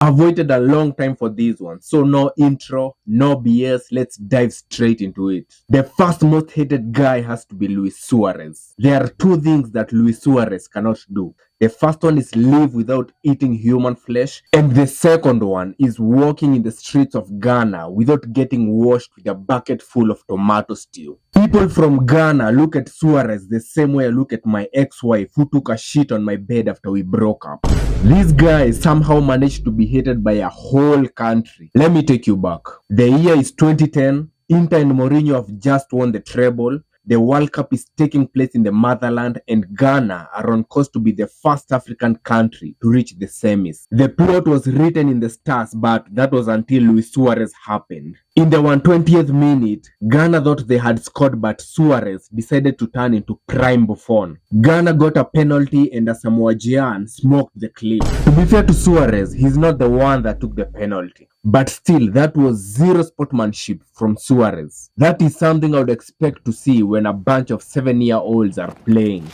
I've waited a long time for this one, so no intro, no BS, let's dive straight into it. The first most hated guy has to be Luis Suarez. There are two things that Luis Suarez cannot do. The first one is live without eating human flesh, and the second one is walking in the streets of Ghana without getting washed with a bucket full of tomato stew. People from Ghana look at Suarez the same way I look at my ex-wife who took a shit on my bed after we broke up. This guy somehow managed to be hated by a whole country. Let me take you back. The year is 2010. Inter and Mourinho have just won the treble. The World Cup is taking place in the motherland, and Ghana are on course to be the first African country to reach the semis. The plot was written in the stars, but that was until Luis Suarez happened. In the 120th minute, Ghana thought they had scored, but Suarez decided to turn into prime Buffon. Ghana got a penalty and a Samoa Gyan smoked the clip. To be fair to Suarez, he's not the one that took the penalty. But still, that was zero sportsmanship from Suarez. That is something I would expect to see when a bunch of 7-year-olds are playing.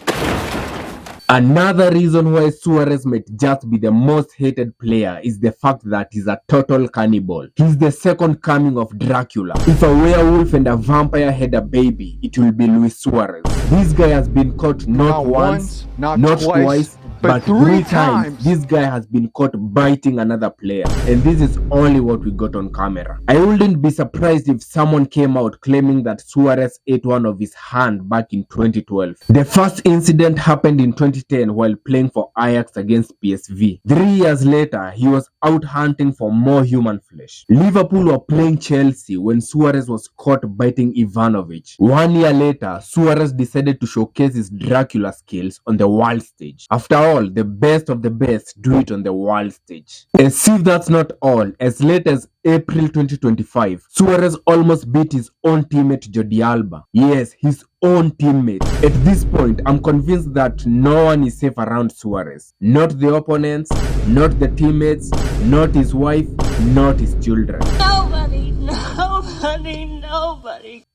Another reason why Suarez might just be the most hated player is the fact that he's a total cannibal. He's the second coming of Dracula. If a werewolf and a vampire had a baby, it will be Luis Suarez. This guy has been caught not once, not twice, but 3 times. This guy has been caught biting another player, and this is only what we got on camera. I wouldn't be surprised if someone came out claiming that Suarez ate one of his hand back in 2012. The first incident happened in 2010 while playing for Ajax against PSV. 3 years later, he was out hunting for more human flesh. Liverpool were playing Chelsea when Suarez was caught biting Ivanovic. 1 year later, Suarez decided to showcase his Dracula skills on the world stage. After all, the best of the best do it on the world stage. As if that's not all, as late as April 2025, Suarez almost beat his own teammate Jordi Alba. Yes, his own teammate. At this point, I'm convinced that no one is safe around Suarez. Not the opponents, not the teammates, not his wife, not his children. Nobody.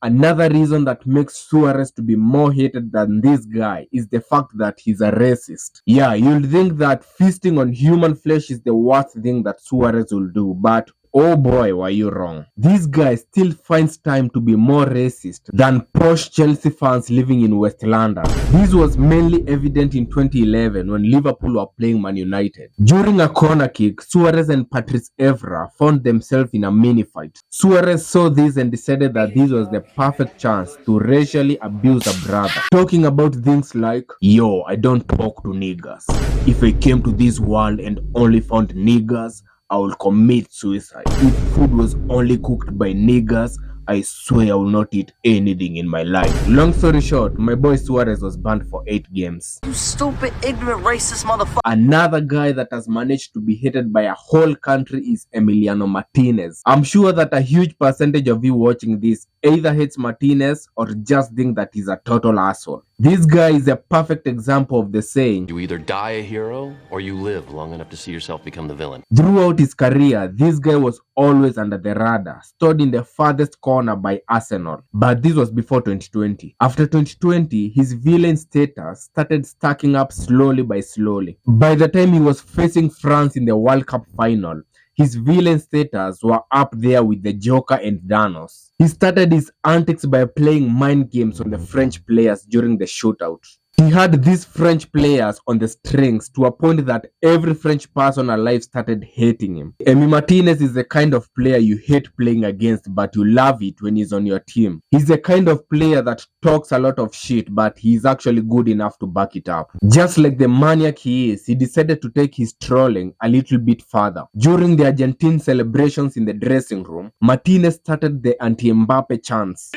Another reason that makes Suarez to be more hated than this guy is the fact that he's a racist. Yeah, you'll think that feasting on human flesh is the worst thing that Suarez will do, but oh boy, were you wrong. This guy still finds time to be more racist than posh Chelsea fans living in West London. This was mainly evident in 2011 when Liverpool were playing Man United. During a corner kick, Suarez and Patrice Evra found themselves in a mini fight. Suarez saw this and decided that this was the perfect chance to racially abuse a brother. Talking about things like, yo, I don't talk to niggas. If I came to this world and only found niggas, I will commit suicide. If food was only cooked by niggas, I swear I will not eat anything in my life. Long story short, my boy Suarez was banned for 8 games. You stupid, ignorant, racist motherfucker. Another guy that has managed to be hated by a whole country is Emiliano Martinez. I'm sure that a huge percentage of you watching this either hates Martinez or just think that he's a total asshole. This guy is a perfect example of the saying, you either die a hero or you live long enough to see yourself become the villain. Throughout his career, this guy was always under the radar, stored in the farthest corner by Arsenal. But this was before 2020. After 2020, his villain status started stacking up slowly by slowly. By the time he was facing France in the World Cup final, his villain status were up there with the Joker and Thanos. He started his antics by playing mind games on the French players during the shootout. He had these French players on the strings to a point that every French person alive started hating him. Emi Martinez is the kind of player you hate playing against, but you love it when he's on your team. He's the kind of player that talks a lot of shit, but he's actually good enough to back it up. Just like the maniac he is, he decided to take his trolling a little bit further. During the Argentine celebrations in the dressing room, Martinez started the anti-Mbappe chants.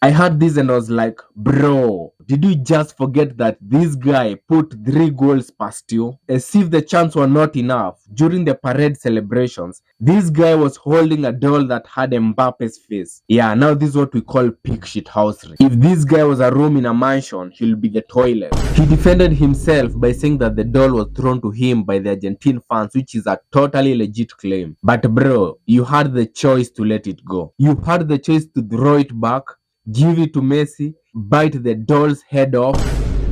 I heard this and I was like, bro, did you just forget that this guy put 3 goals past you? As if the chants were not enough, during the parade celebrations, this guy was holding a doll that had Mbappe's face. Yeah, now this is what we call peak shithousery. If this guy was a room in a mansion, he'll be the toilet. He defended himself by saying that the doll was thrown to him by the Argentine fans, which is a totally legit claim. But bro, you had the choice to let it go. You had the choice to throw it back, give it to Messi, bite the doll's head off,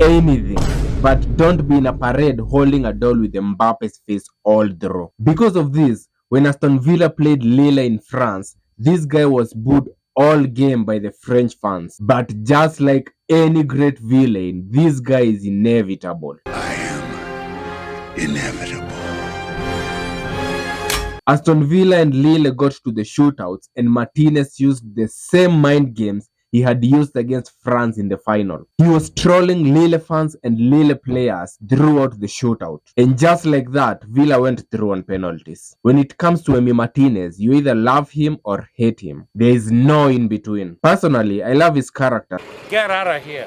anything. But don't be in a parade holding a doll with Mbappe's face all through. Because of this, when Aston Villa played Lille in France, this guy was booed all game by the French fans. But just like any great villain, this guy is inevitable. I am inevitable. Aston Villa and Lille got to the shootouts, and Martinez used the same mind games he had used against France in the final. He was trolling Lille fans and Lille players throughout the shootout. And just like that, Villa went through on penalties. When it comes to Emi Martinez, you either love him or hate him. There is no in between. Personally, I love his character. Get out of here.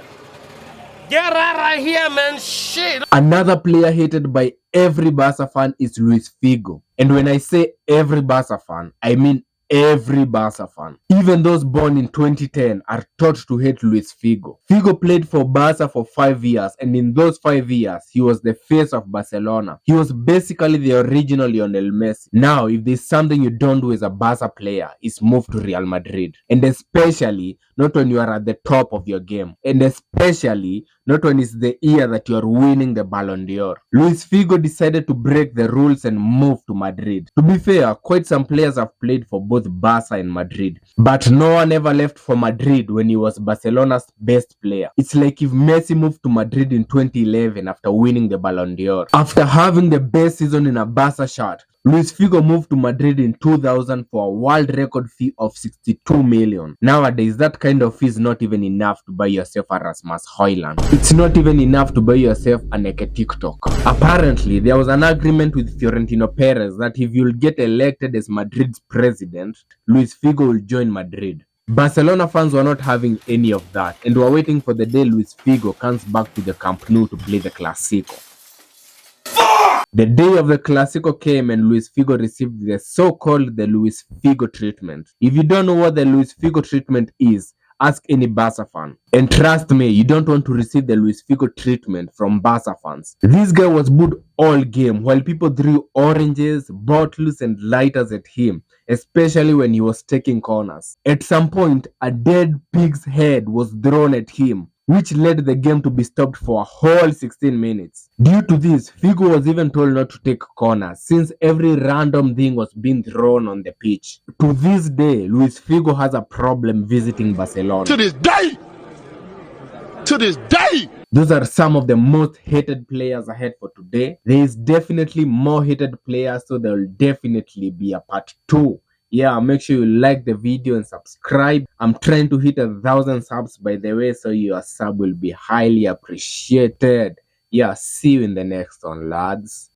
Get out of here, man. Shit. Another player hated by every Barca fan is Luis Figo. And when I say every Barca fan, I mean every Barca fan. Even those born in 2010 are taught to hate Luis Figo. Figo played for Barca for 5 years, and in those 5 years, he was the face of Barcelona. He was basically the original Lionel Messi. Now, if there's something you don't do as a Barca player, it's move to Real Madrid. And especially, not when you are at the top of your game. And especially, not when it's the year that you are winning the Ballon d'Or. Luis Figo decided to break the rules and move to Madrid. To be fair, quite some players have played for both Barca and Madrid. But no one ever left for Madrid when he was Barcelona's best player. It's like if Messi moved to Madrid in 2011 after winning the Ballon d'Or. After having the best season in a Barca shirt, Luis Figo moved to Madrid in 2000 for a world record fee of 62 million. Nowadays, that kind of fee is not even enough to buy yourself a Rasmus Højlund. It's not even enough to buy yourself a naked TikTok. Apparently, there was an agreement with Florentino Perez that if you'll get elected as Madrid's president, Luis Figo will join Madrid. Barcelona fans were not having any of that and were waiting for the day Luis Figo comes back to the Camp Nou to play the Clásico. The day of the Clásico came and Luis Figo received the so-called the Luis Figo treatment. If you don't know what the Luis Figo treatment is, ask any Barca fan. And trust me, you don't want to receive the Luis Figo treatment from Barca fans. This guy was booed all game while people threw oranges, bottles and lighters at him, especially when he was taking corners. At some point, a dead pig's head was thrown at him, which led the game to be stopped for a whole 16 minutes. Due to this, Figo was even told not to take corners since every random thing was being thrown on the pitch. To this day, Luis Figo has a problem visiting Barcelona. To this day! To this day! Those are some of the most hated players ahead for today. There is definitely more hated players, so there will definitely be a part 2. Yeah, make sure you like the video and subscribe. I'm trying to hit 1,000 subs, by the way, so your sub will be highly appreciated. Yeah, see you in the next one, lads.